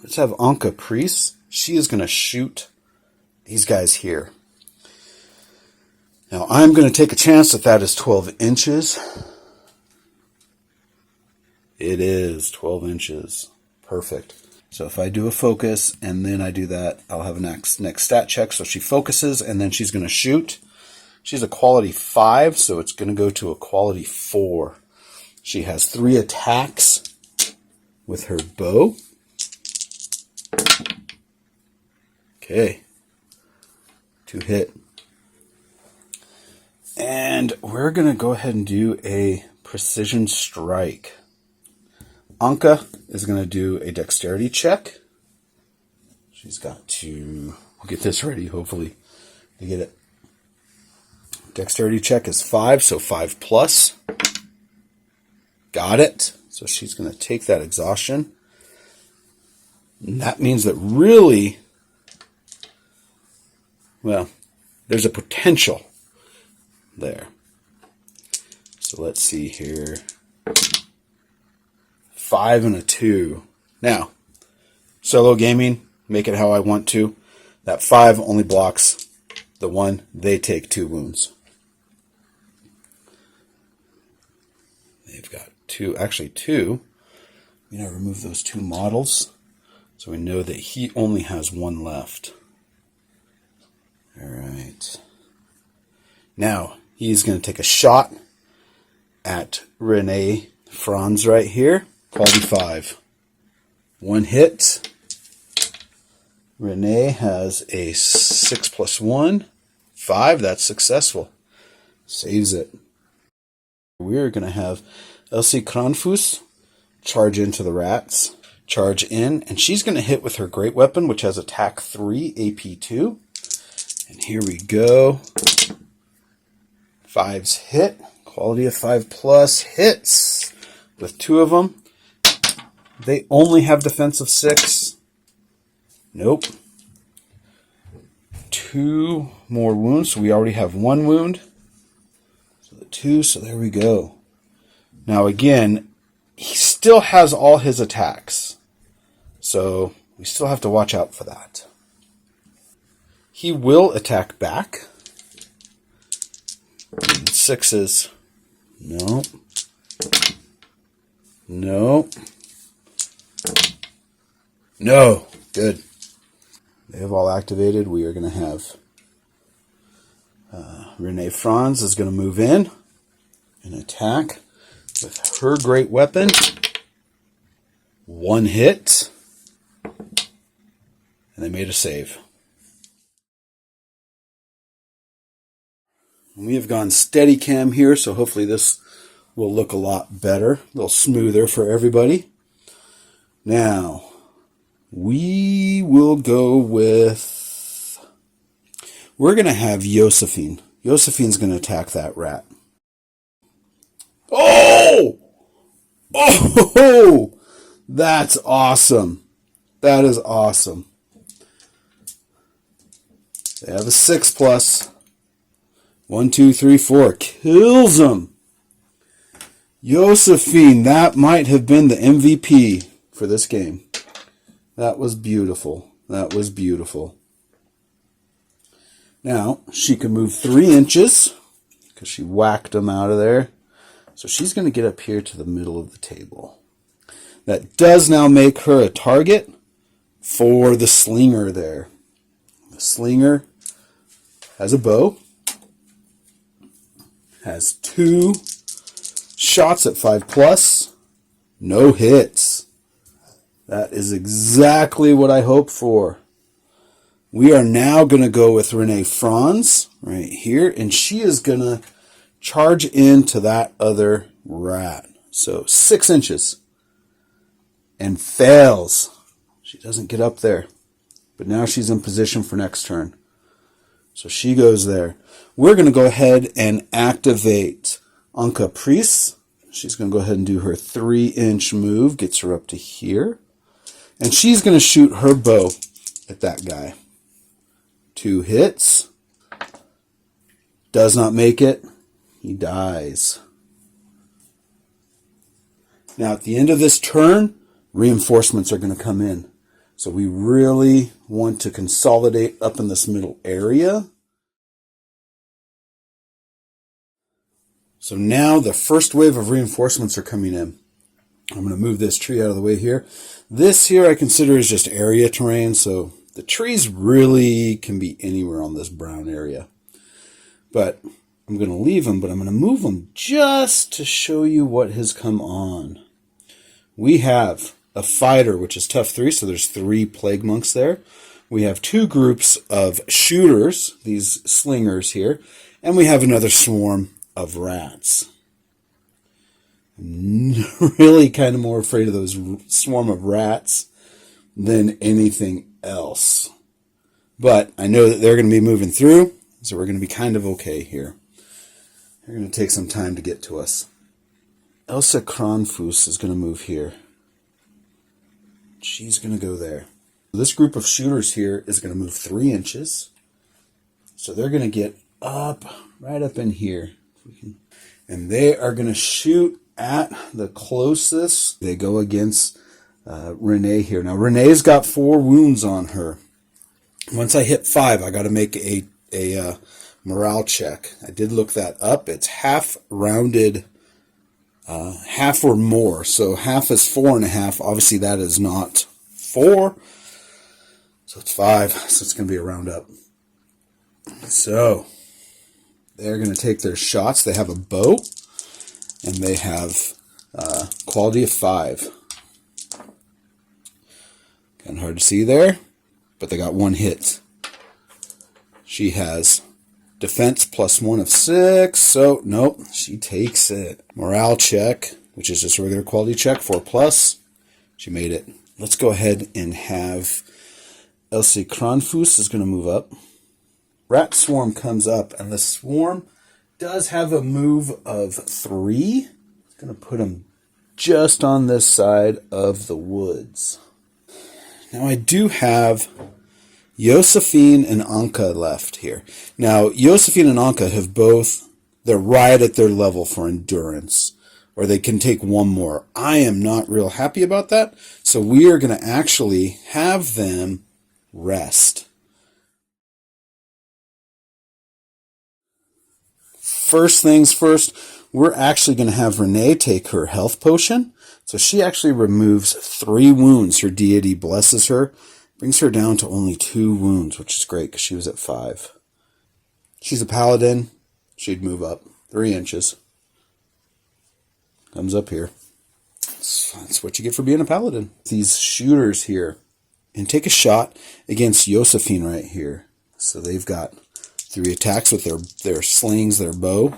Let's have Anka Priest. She is going to shoot these guys here. Now I'm going to take a chance that is 12 inches. It is 12 inches. Perfect. So if I do a focus and then I do that, I'll have a next stat check. So she focuses and then she's going to shoot. She's a quality 5, so it's going to go to a quality 4. She has 3 attacks with her bow. Okay. 2 hit. And we're going to go ahead and do a precision strike. Anka is going to do a dexterity check. She's got to... We'll get this ready, hopefully, to get it. Dexterity check is 5, so 5 plus. Got it. So she's going to take that exhaustion. And that means that really, well, there's a potential there. So let's see here. 5 and a 2. Now, solo gaming, make it how I want to. That 5 only blocks the 1. They take 2 wounds. They've got 2, actually 2. I'm going to remove those 2 models so we know that he only has 1 left. All right. Now, he's going to take a shot at Renee Franz right here. Quality 5. 1 hit. Renee has a 6 plus 1. 5. That's successful. Saves it. We're going to have Elsie Kranfus charge into the rats. Charge in. And she's going to hit with her great weapon, which has attack 3, AP 2. And here we go. 5s hit. Quality of 5 plus hits. With 2 of them. They only have defense of 6. Nope. 2 more wounds. So we already have 1 wound. So So the 2, so there we go. Now again, he still has all his attacks. So we still have to watch out for that. He will attack back. 6s. No. No. No. Good. They have all activated. We are going to have Renee Franz is going to move in and attack with her great weapon. 1 hit. And they made a save. And we have gone steady cam here, so hopefully this will look a lot better, a little smoother for everybody. Now, we will go with... We're going to have Josephine. Josephine's going to attack that rat. Oh! Oh! That's awesome. That is awesome. They have a 6+. 1, 2, 3, 4. Kills him. Josephine, that might have been the MVP for this game. That was beautiful. That was beautiful. Now, she can move 3 inches because she whacked him out of there. So she's going to get up here to the middle of the table. That does now make her a target for the slinger there. The slinger has a bow. Has 2 shots at 5+. No hits. That is exactly what I hoped for. We are now going to go with Renee Franz right here, and she is going to charge into that other rat. So 6 inches. And fails. She doesn't get up there. But now she's in position for next turn. So she goes there. We're going to go ahead and activate Anka Priest. She's going to go ahead and do her 3-inch move. Gets her up to here. And she's going to shoot her bow at that guy. 2 hits. Does not make it. He dies. Now at the end of this turn, reinforcements are going to come in. So we really want to consolidate up in this middle area. So now the first wave of reinforcements are coming in. I'm going to move this tree out of the way here. This here I consider is just area terrain, so the trees really can be anywhere on this brown area. But I'm going to leave them, but I'm going to move them just to show you what has come on. We have a fighter, which is tough 3, so there's 3 plague monks there. We have 2 groups of shooters, these slingers here, and we have another swarm of rats. I'm really kind of more afraid of those swarm of rats than anything else. But I know that they're going to be moving through, so we're going to be kind of okay here. They're going to take some time to get to us. Elsa Kronfuss is going to move here. She's going to go there. This group of shooters here is going to move 3 inches. So they're going to get up, right up in here. And they are going to shoot at the closest. They go against Renee here. Now, Renee's got 4 wounds on her. Once I hit 5, I got to make a morale check. I did look that up. It's half rounded, half or more. So half is 4.5. Obviously, that is not 4. So it's 5. So it's going to be a round up. So they're going to take their shots. They have a bow, and they have quality of 5. Kind of hard to see there, but they got 1 hit. She has defense +1 of 6, so nope, she takes it. Morale check, which is just a regular quality check, 4+. She made it. Let's go ahead and have Elsie Kronfuss is going to move up. Rat Swarm comes up, and the Swarm does have a move of 3. It's going to put him just on this side of the woods. Now I do have Josephine and Anka left here. Now, Josephine and Anka have both they're right at their level for endurance, or they can take one more. I am not real happy about that, so we are going to actually have them rest. First things first, we're actually going to have Renee take her health potion. So she actually removes 3 wounds. Her deity blesses her, brings her down to only 2 wounds, which is great because she was at 5. She's a paladin. She'd move up 3 inches. Comes up here. That's what you get for being a paladin. These shooters here. And take a shot against Josephine right here. So they've got 3 attacks with their slings, their bow.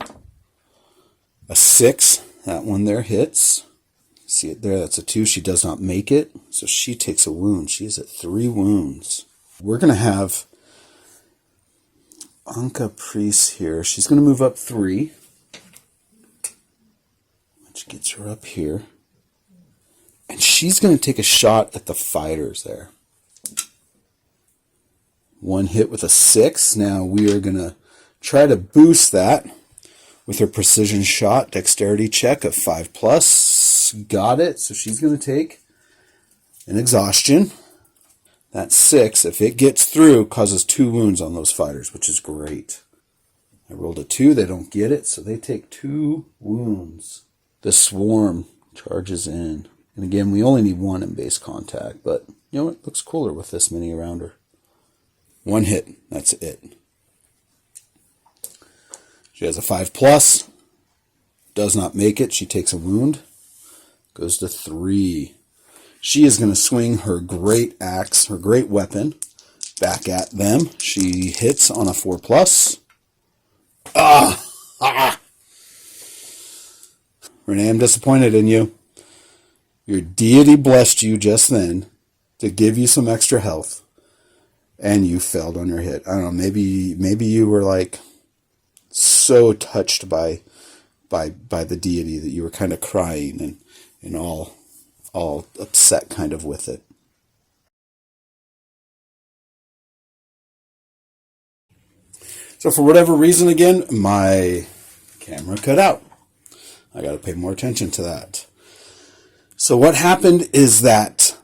A 6. That one there hits. See it there? That's a 2. She does not make it. So she takes a wound. She is at 3 wounds. We're going to have Anka Priest here. She's going to move up 3. Which gets her up here. And she's going to take a shot at the fighters there. 1 hit with a 6. Now we are going to try to boost that with her precision shot. Dexterity check of 5+. Got it. So she's going to take an exhaustion. That 6, if it gets through, causes 2 wounds on those fighters, which is great. I rolled a 2. They don't get it, so they take 2 wounds. The swarm charges in. And again, we only need 1 in base contact, but you know what? It looks cooler with this mini around her. 1 hit. That's it. She has a 5+. Does not make it. She takes a wound. Goes to 3. She is going to swing her great axe, her great weapon, back at them. She hits on a 4+. Renee, I'm disappointed in you. Your deity blessed you just then to give you some extra health, and you failed on your hit. I don't know, maybe you were like so touched by the deity that you were kind of crying and all upset kind of with it. So for whatever reason, again, my camera cut out. I got to pay more attention to that. So what happened is that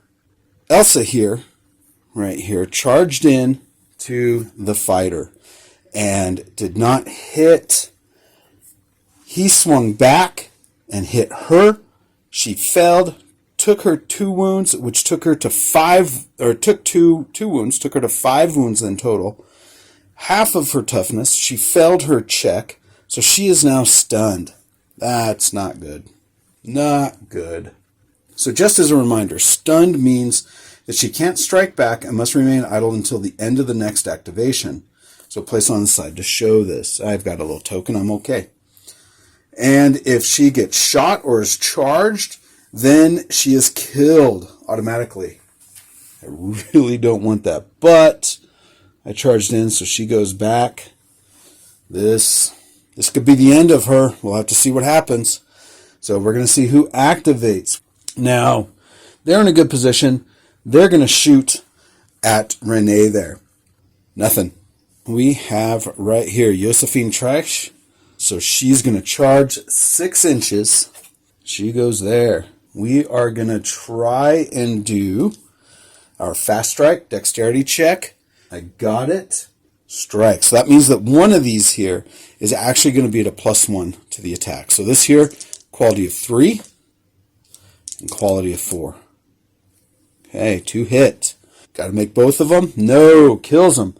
Elsa here, right here, charged in to the fighter and did not hit. He swung back and hit her. She failed, took her 2 wounds, which took her to 5, or took two wounds, took her to 5 wounds in total. Half of her toughness. She failed her check, so she is now stunned. That's not good. Not good. So just as a reminder, stunned means that she can't strike back and must remain idle until the end of the next activation. So place on the side to show this. I've got a little token. I'm okay. And if she gets shot or is charged, then she is killed automatically. I really don't want that. But I charged in, so she goes back. This could be the end of her. We'll have to see what happens. So we're going to see who activates. Now, they're in a good position. They're going to shoot at Renee there. Nothing. We have right here Josephine Trash. So she's going to charge 6 inches. She goes there. We are going to try and do our fast strike, dexterity check. I got it. Strike. So that means that one of these here is actually going to be at a +1 to the attack. So this here, quality of 3 and quality of 4. Okay, 2 hit. Got to make both of them. No, kills them.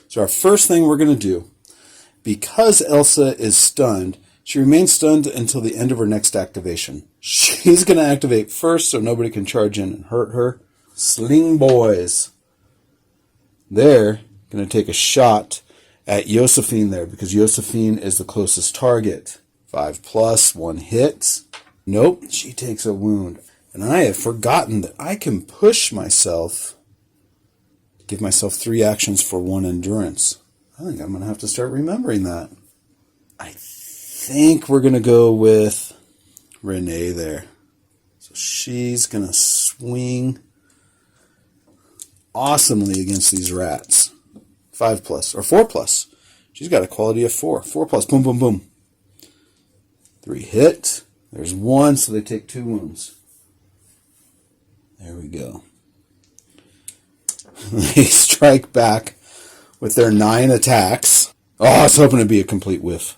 So our first thing we're going to do, because Elsa is stunned, she remains stunned until the end of her next activation. She's going to activate first so nobody can charge in and hurt her. Sling boys. They're going to take a shot at Josephine there because Josephine is the closest target. 5+, 1 hit. Nope, she takes a wound. And I have forgotten that I can push myself, give myself 3 actions for 1 endurance. I think I'm going to have to start remembering that. I think we're going to go with Renee there. So she's going to swing awesomely against these rats. 5+ or 4+. She's got a quality of 4. 4+. Boom, boom, boom. 3 hit. There's 1, so they take 2 wounds. There we go. They strike back with their 9 attacks. Oh, I was hoping it'd be a complete whiff.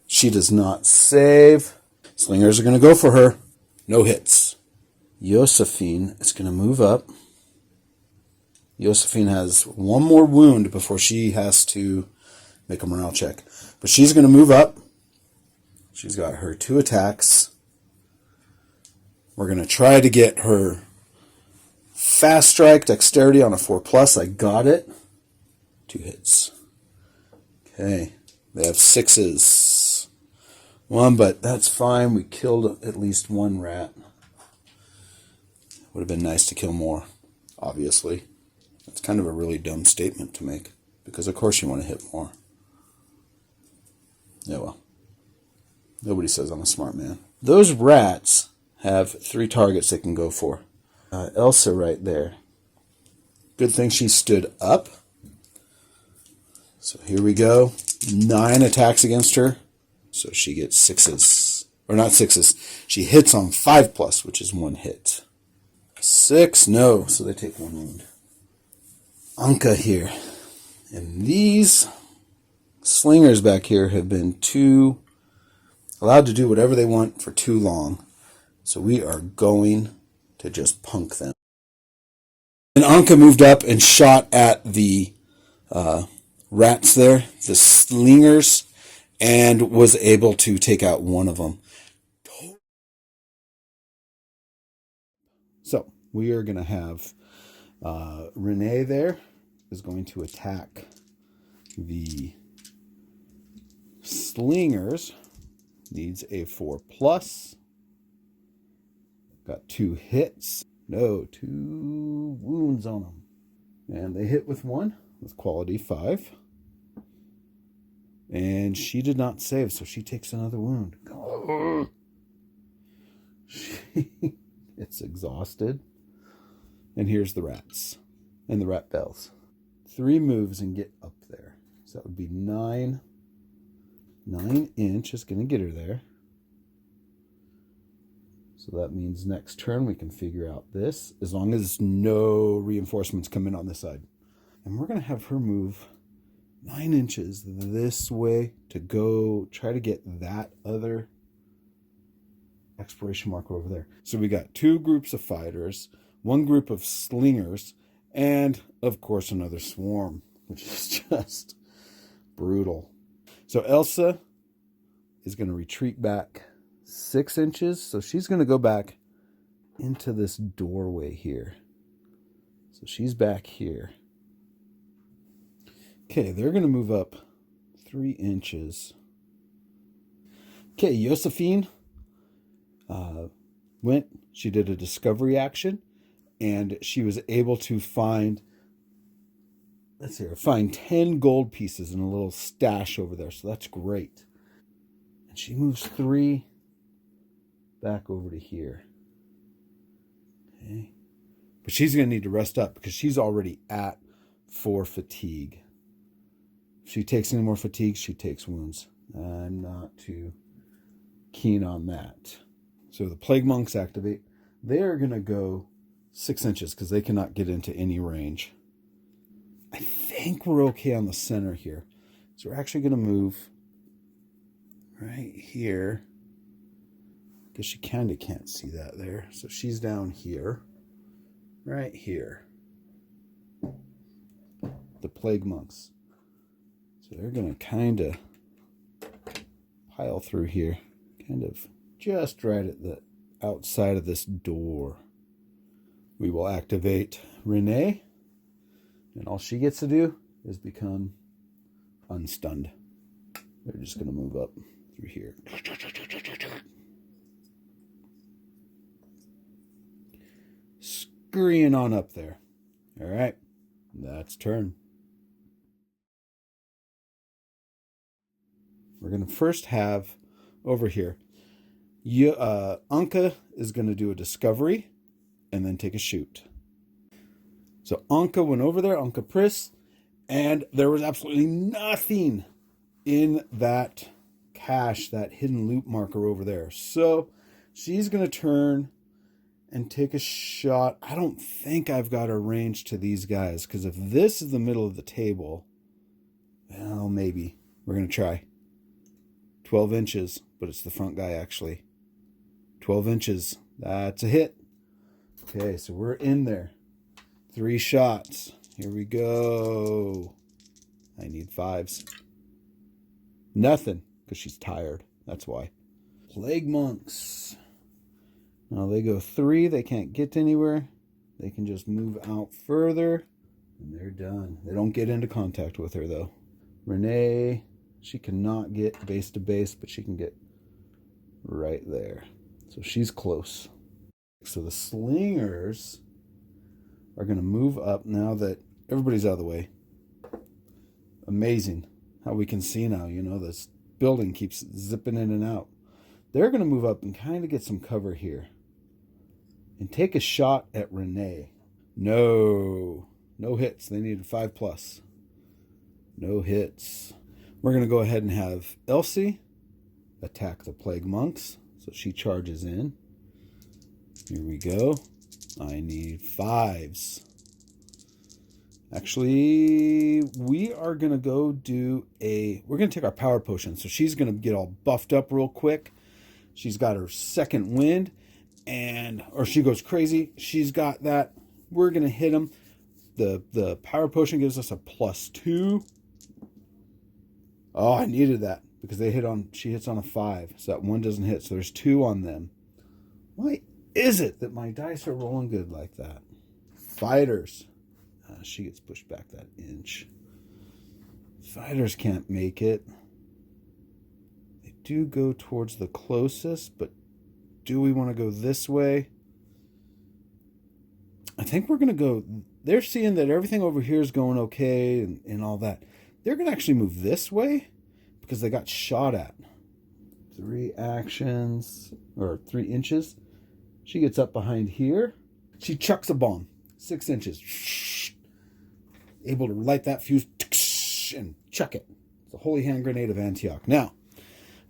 She does not save. Slingers are going to go for her. No hits. Josephine is going to move up. Josephine has 1 more wound before she has to make a morale check. But she's going to move up. She's got her 2 attacks. We're going to try to get her fast strike dexterity on a 4+. I got it. 2 hits. Okay. They have 6s. 1, but that's fine. We killed at least 1 rat. Would have been nice to kill more, obviously. That's kind of a really dumb statement to make, because of course you want to hit more. Yeah, well. Nobody says I'm a smart man. Those rats have 3 targets they can go for. Elsa right there. Good thing she stood up. So here we go. 9 attacks against her. So she gets 6s. Or not 6s. She hits on 5+, which is 1 hit. 6, no. So they take 1 wound. Anka here. And these slingers back here have been allowed to do whatever they want for too long. So we are going to just punk them. And Anka moved up and shot at the rats there, the slingers, and was able to take out 1 of them. So we are going to have Renee there is going to attack the slingers. Needs a 4+. Got 2 hits. No, 2 wounds on them. And they hit with 1 with quality 5. And she did not save, so she takes another wound. She gets exhausted. And here's the rats. And the rat bells. 3 moves and get up there. So that would be 9. 9 inch is going to get her there. So that means next turn we can figure out this, as long as no reinforcements come in on this side. And we're going to have her move 9 inches this way to go try to get that other exploration marker over there. So we got 2 groups of fighters, 1 group of slingers, and of course another swarm, which is just brutal. So Elsa is going to retreat back 6 inches. So she's going to go back into this doorway here. So she's back here. Okay, they're going to move up 3 inches. Okay, Josephine she did a discovery action, and she was able to find 10 gold pieces in a little stash over there. So that's great. And she moves 3 back over to here. Okay. But she's going to need to rest up because she's already at 4 fatigue. If she takes any more fatigue, she takes wounds. I'm not too keen on that. So the plague monks activate. They're going to go 6 inches because they cannot get into any range. I think we're okay on the center here. So we're actually going to move right here. Because she kind of can't see that there. So she's down here. Right here. The plague monks. So they're going to kind of pile through here. Kind of just right at the outside of this door. We will activate Renee. And all she gets to do is become unstunned. They're just going to move up through here. Scurrying on up there. All right. That's turn. We're going to first have over here. Anka is going to do a discovery and then take a shoot. So Anka went over there, Anka Pris, And there was absolutely nothing in that cache, that hidden loot marker over there. So she's going to turn and take a shot. I don't think I've got a range to these guys, because if this is the middle of the table, well, maybe. We're going to try. 12 inches, but it's the front guy, actually. 12 inches. That's a hit. Okay, so we're in there. 3 shots. Here we go. I need 5s. Nothing, because she's tired. That's why. Plague monks. Now they go 3. They can't get anywhere. They can just move out further, and they're done. They don't get into contact with her, though. Renee, she cannot get base to base, but she can get right there. So she's close. So the slingers are going to move up now that everybody's out of the way. Amazing how we can see now, you know, this building keeps zipping in and out. They're going to move up and kind of get some cover here and take a shot at Renee. No hits. They needed 5+. No hits. We're going to go ahead and have Elsie attack the plague monks. So she charges in. Here we go. I need 5s. Actually, we are going to go do we're going to take our power potion. So she's going to get all buffed up real quick. She's got her second wind, or she goes crazy. She's got that. We're going to hit them. The power potion gives us a +2. Oh, I needed that because she hits on a 5. So that 1 doesn't hit. So there's 2 on them. Why is it that my dice are rolling good like that? Fighters. She gets pushed back that inch. Fighters can't make it. They do go towards the closest, but do we want to go this way? I think we're going to go... They're seeing that everything over here is going okay and all that. They're going to actually move this way because they got shot at. 3 actions, or 3 inches. She gets up behind here. She chucks a bomb. 6 inches. Able to light that fuse and chuck it. It's a holy hand grenade of Antioch. Now,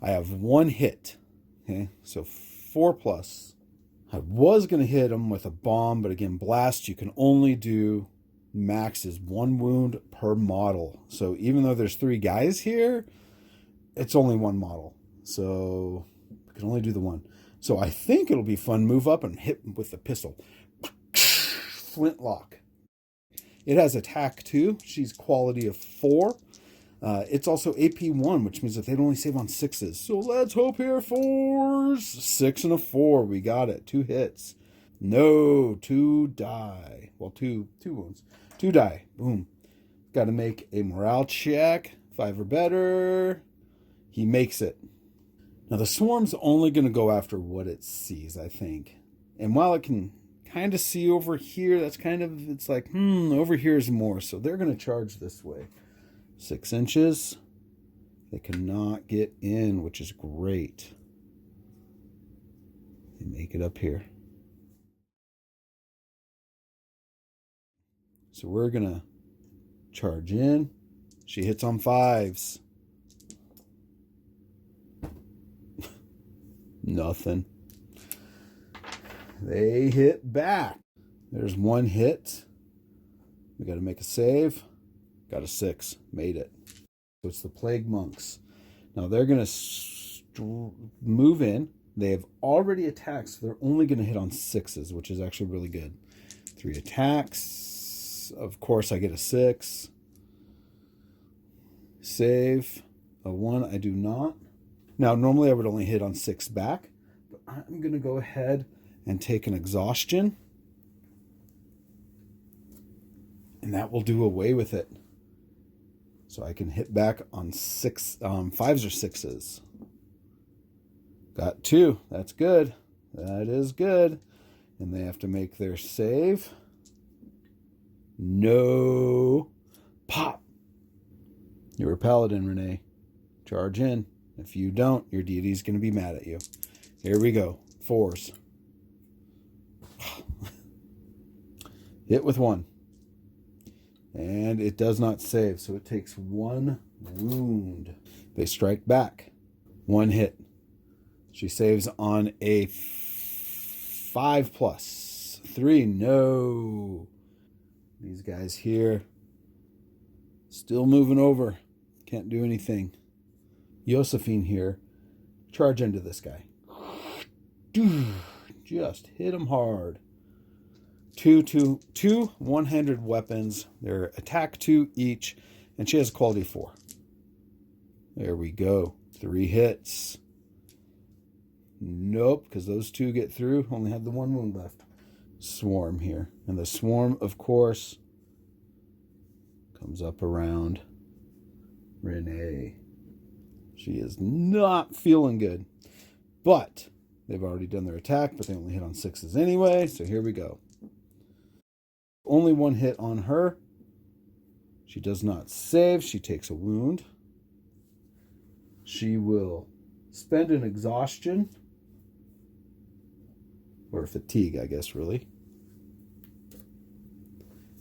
I have 1 hit. Okay, so 4+. I was going to hit him with a bomb, but again, blast, you can only do max is 1 wound per model. So even though there's 3 guys here, it's only 1 model. So I can only do the 1. So I think it'll be fun. Move up and hit with the pistol. Flintlock. It has attack 2. She's quality of 4. It's also AP 1, which means that they'd only save on 6s. So let's hope here 4s. 6 and a 4. We got it. 2 hits. No, 2 die. Well, 2 wounds. 2 die. Boom. Got to make a morale check. 5 or better. He makes it. Now, the swarm's only going to go after what it sees, I think. And while it can kind of see over here, it's like, over here is more. So they're going to charge this way. 6 inches. They cannot get in, which is great. They make it up here. So we're going to charge in. She hits on 5s. Nothing. They hit back. There's 1 hit. We got to make a save. Got a 6. Made it. So it's the plague monks. Now they're going to move in. They have already attacked, so they're only going to hit on 6s, which is actually really good. 3 attacks. Of course, I get a 6. Save. A 1. I do not. Now, normally I would only hit on 6 back, but I'm going to go ahead and take an exhaustion, and that will do away with it. So I can hit back on 5s or 6s. Got 2. That's good. That is good. And they have to make their save. No. Pop. You're a paladin, Renee. Charge in. If you don't, your deity's going to be mad at you. Here we go. 4s. Hit with 1. And it does not save, so it takes 1 wound. They strike back. 1 hit. She saves on a 5+. 3, no. These guys here still moving over. Can't do anything. Josephine here. Charge into this guy. Just hit him hard. Two one-handed weapons. They're attack 2 each, and she has a quality 4. There we go. 3 hits. Nope, because those 2 get through. Only have the 1 wound left. Swarm here. And the swarm, of course, comes up around Renee. She is not feeling good. But they've already done their attack, but they only hit on 6s anyway. So here we go. Only 1 hit on her. She does not save. She takes a wound. She will spend an exhaustion. Or fatigue, I guess, really.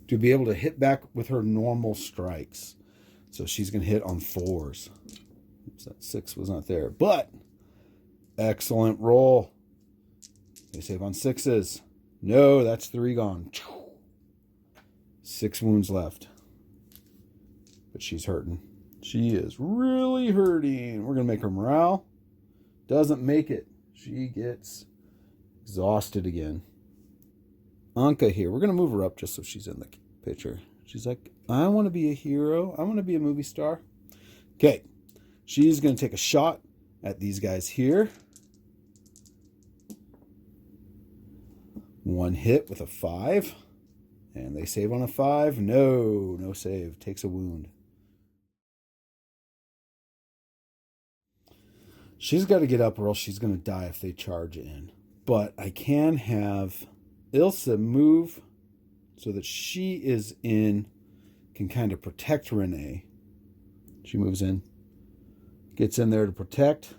To be able to hit back with her normal strikes. So she's going to hit on 4s. Oops, that 6 was not there. But, excellent roll. They save on 6s. No, that's 3 gone. 6 wounds left. But she's hurting. She is really hurting. We're going to make her morale. Doesn't make it. She gets exhausted again. Anka here. We're going to move her up just so she's in the picture. She's like, I want to be a hero. I want to be a movie star. Okay. She's going to take a shot at these guys here. 1 hit with a 5. And they save on a 5. No save. Takes a wound. She's got to get up or else she's going to die if they charge in. But I can have Ilsa move so that she is in, can kind of protect Renee. She moves in. Gets in there to protect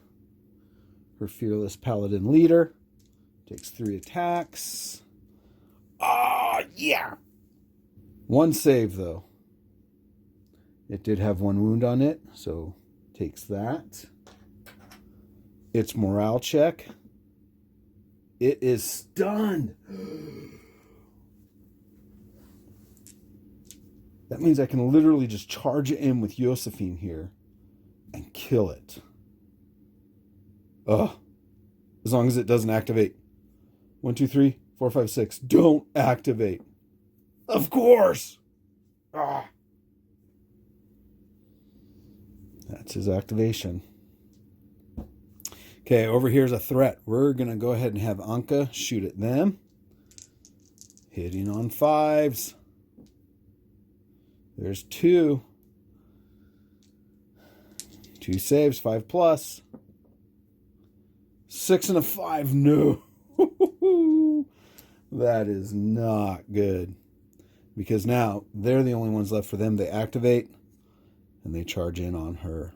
her fearless paladin leader. Takes 3 attacks. Ah, yeah. 1 save, though. It did have 1 wound on it, so takes that. Its morale check. It is stunned. That means I can literally just charge it in with Josephine here and kill it. Ugh. As long as it doesn't activate. 1, 2, 3, 4, 5, 6. Don't activate. Of course. Ah. That's his activation. Okay, over here's a threat. We're going to go ahead and have Anka shoot at them. Hitting on 5s. There's 2. 2 saves, 5+. 6 and a 5. No. That is not good. Because now they're the only ones left for them. They activate and they charge in on her.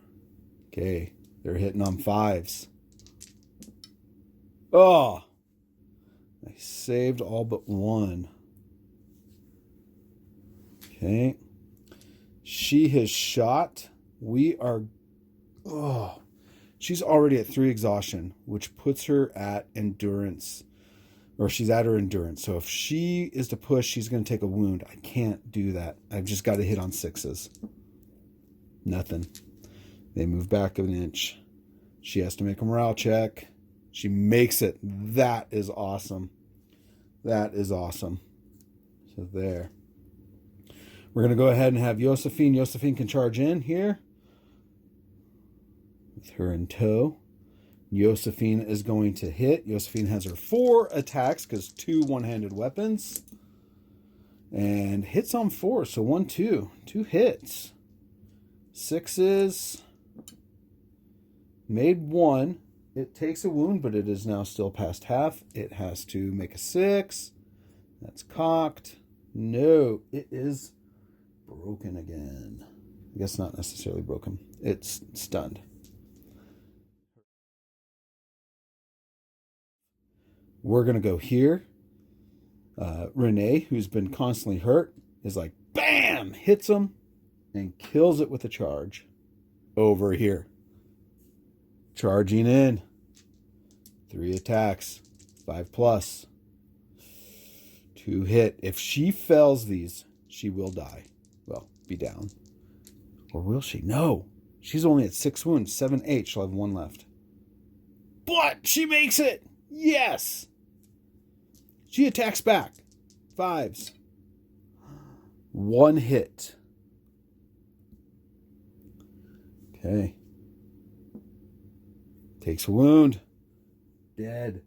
Okay, they're hitting on 5s. Oh, I saved all but 1. Okay. She has shot. We are... Oh, she's already at 3 exhaustion, which puts her at endurance. Or she's at her endurance. So if she is to push, she's going to take a wound. I can't do that. I've just got to hit on 6s. Nothing. They move back an inch. She has to make a morale check. She makes it. That is awesome. That is awesome. So there. We're going to go ahead and have Josephine. Josephine can charge in here. With her in tow. Josephine is going to hit. Josephine has her 4 attacks because 2 one-handed weapons. And hits on 4. So 1, 2. 2 hits. 6s. Made 1. It takes a wound, but it is now still past half. It has to make a 6. That's cocked. No, it is broken again. I guess not necessarily broken. It's stunned. We're going to go here. Renee, who's been constantly hurt, is like, bam! bam, hits him and kills it with a charge over here. Charging in. 3 attacks. 5+. 2 hit. If she fails these, she will die. Well, be down. Or will she? No. She's only at 6 wounds. 7-8. She'll have 1 left. But she makes it. Yes. She attacks back. 5s. 1 hit. Okay. Takes a wound. Dead.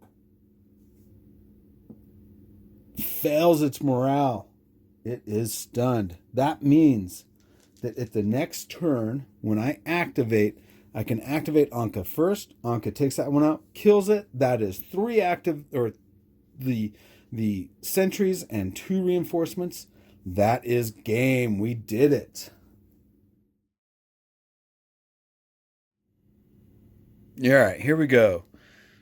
Fails its morale. It is stunned. That means that at the next turn, when I activate, I can activate Anka first. Anka takes that one out, kills it. That is 3 active, or the sentries and 2 reinforcements. That is game. We did it. All right, here we go.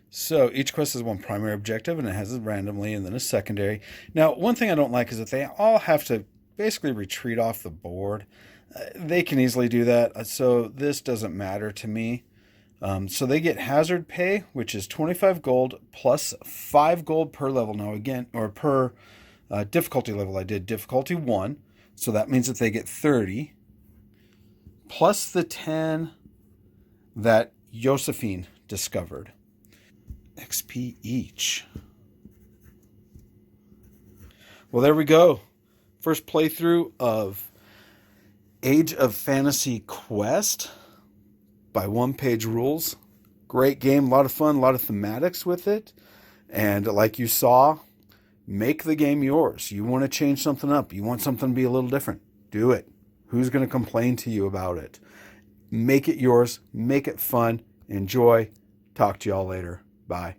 So each quest has one primary objective, and it has it randomly, and then a secondary. Now, one thing I don't like is that they all have to basically retreat off the board. They can easily do that, so this doesn't matter to me. So they get hazard pay, which is 25 gold plus 5 gold per level. Now again, or per difficulty level. I did difficulty 1, so that means that they get 30 plus the 10 that Josephine discovered. XP each. Well, there we go. First playthrough of Age of Fantasy Quest by One Page Rules. Great game, a lot of fun, a lot of thematics with it. And like you saw, make the game yours. You want to change something up. You want something to be a little different. Do it. Who's going to complain to you about it? Make it yours. Make it fun. Enjoy. Talk to y'all later. Bye.